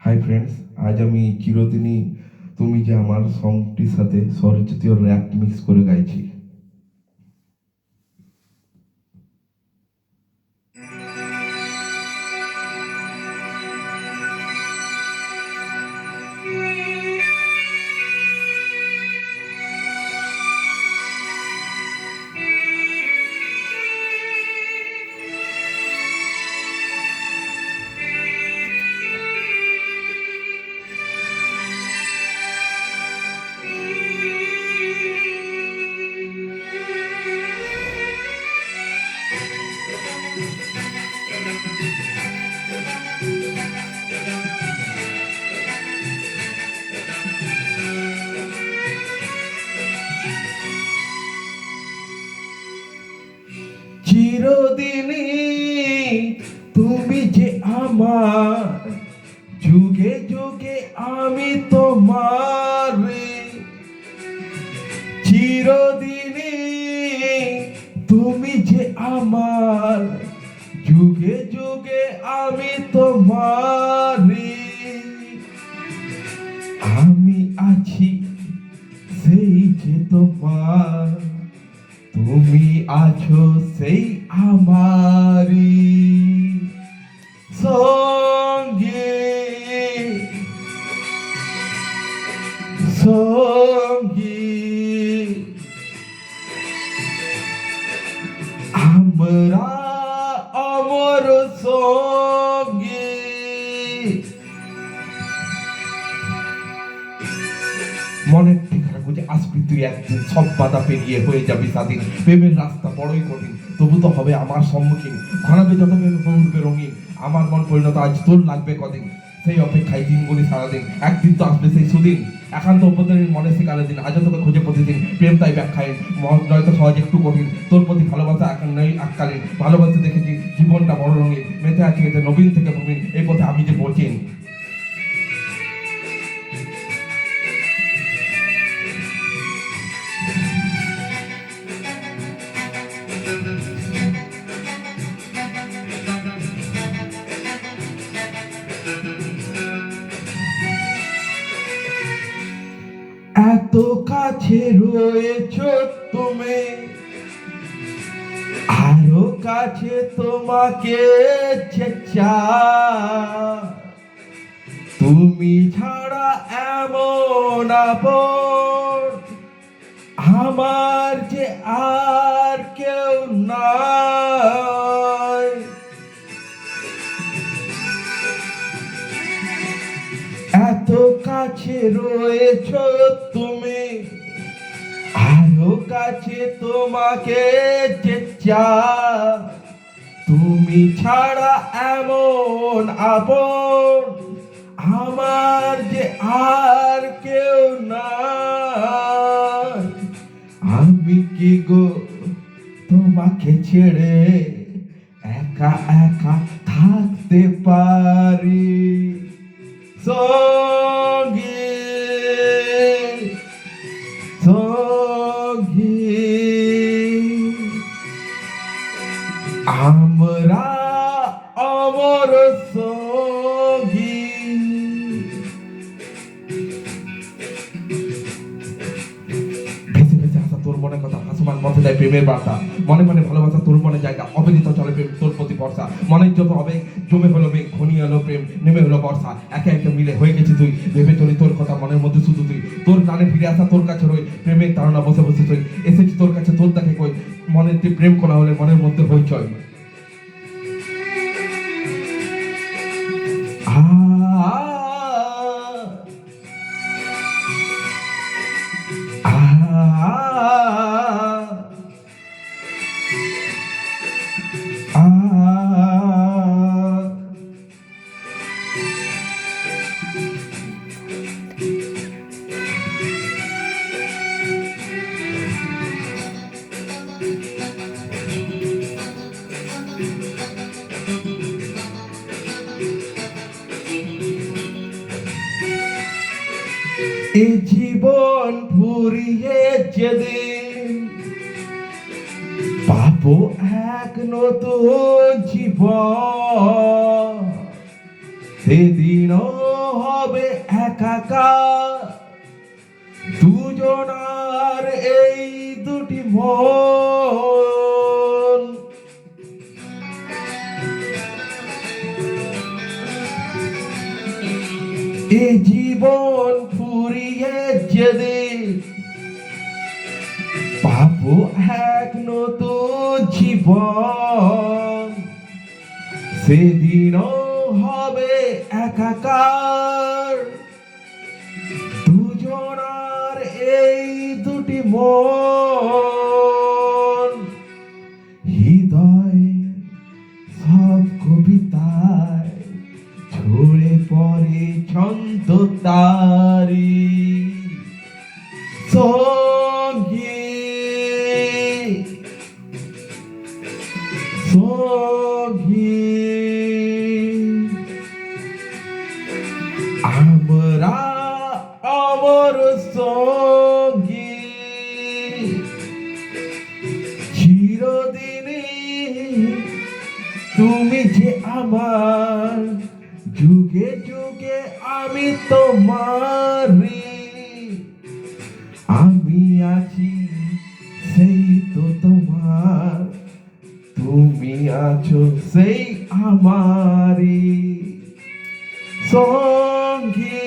Hi friends, আজ আমি চিরদিনই তুমি যে আমার সংটির সাথে স্বরচিতীয় র্যাপ মিক্স করে গাইছি। চিরদিনই তুমি যে আমার, যুগে যুগে আমি তোমার। চিরদিনই তুমি যে আমার, যুগে যুগে আমি তোমার। আমি আছি সেই যে তোমার, তুমি আছো সেই আমারি সঙ্গে সঙ্গে। আমরা অমর সঙ্গে। মনের ঠিকানা খুঁজে আসবি তুই একদিন, সব বাধা পেরিয়ে হয়ে যাবি স্বাধীন। প্রেমের রাস্তা বড়ই কঠিন, তবু তো হবে আমার সম্মুখীন। ঘনাবে যত প্রেম উঠবে রঙিন, আমার মন পরিণত আজ তোর লাগবে কদিন। সেই অপেক্ষায় দিনগুলি সারাদিন, একদিন তো আসবে সেই সুদিন। একান্ত অভ্যন্তরীণ মনে শিকালে দিন, আজও তোকে খুঁজে প্রতিদিন। প্রেম তাই ব্যাখ্যায় নয়তো সহজ একটু কঠিন, তোর প্রতি ভালোবাসা এখন নেই এককালীন। ভালোবাসতে দেখেছি জীবনটা বড় রঙিন, মেতে আছি এতে নবীন থেকে প্রবীণ, এই পথে আমি যে বলছেন। এত কাছে রয়েছ তুমি, আরো কাছে তোমাকে চাই। তুমি ছাড়া এমন আপন আমার যে আর কেউ নাই। এত কাছে রয়েছ তুমি, আরো কাছে তোমাকে চাই। তুমি ছাড়া এমন আপন আমার যে আর কেউ নাই। আমি কি গো তোমাকে ছেড়ে একা একা থাকতে পারি সঙ্গে সঙ্গে। আমরা অমর সঙ্গী। ভেসে ভেসে আসা তোর মনে কথা, হাসমান পথে দেয় প্রেমের বার্তা। মনে মনে ভালোবাসা তোর মনে জায়গা, অবিদিত চলে প্রেম তোর প্রতি বর্ষা। মনের যত হবে জমে হলো মেঘ, ঘনিয়ে এলো প্রেম, নেমে হলো বর্ষা। একে একে মিলে হয়ে গেছি তুই, ভেবে চলি তোর কথা মনের মধ্যে শুধু তুই। তোর প্রাণে ফিরে আসা তোর কাছে রই, প্রেমের তাড়না বসে বসে তুই। এসেছি তোর কাছে তোর দেখে কই, মনের প্রেম করা হলে মনের মধ্যে হইচই। এ জীবন ফুরিয়ে যেদিন পাবো এক নতুন জীবন, সেদিনও হবে একাকার দুজনার এই দুটি মন। এ জীবন ফুরিয়ে যেদিন পাবো এক নতুন জীবন, সেদিনও হবে একাকার দুজনার এই দুটি মন। হৃদয় সব কবিতায় ঝরে পড়ে ছন্দ তারি সঙ্গী সঙ্গী। আমরা অমর সঙ্গী চিরদিনই, তুমি যে আমার, যুগে যুগে আমি তোমারি। আমি আছি সেই তো তোমার, তুমি আছো সেই আমারি সঙ্গী।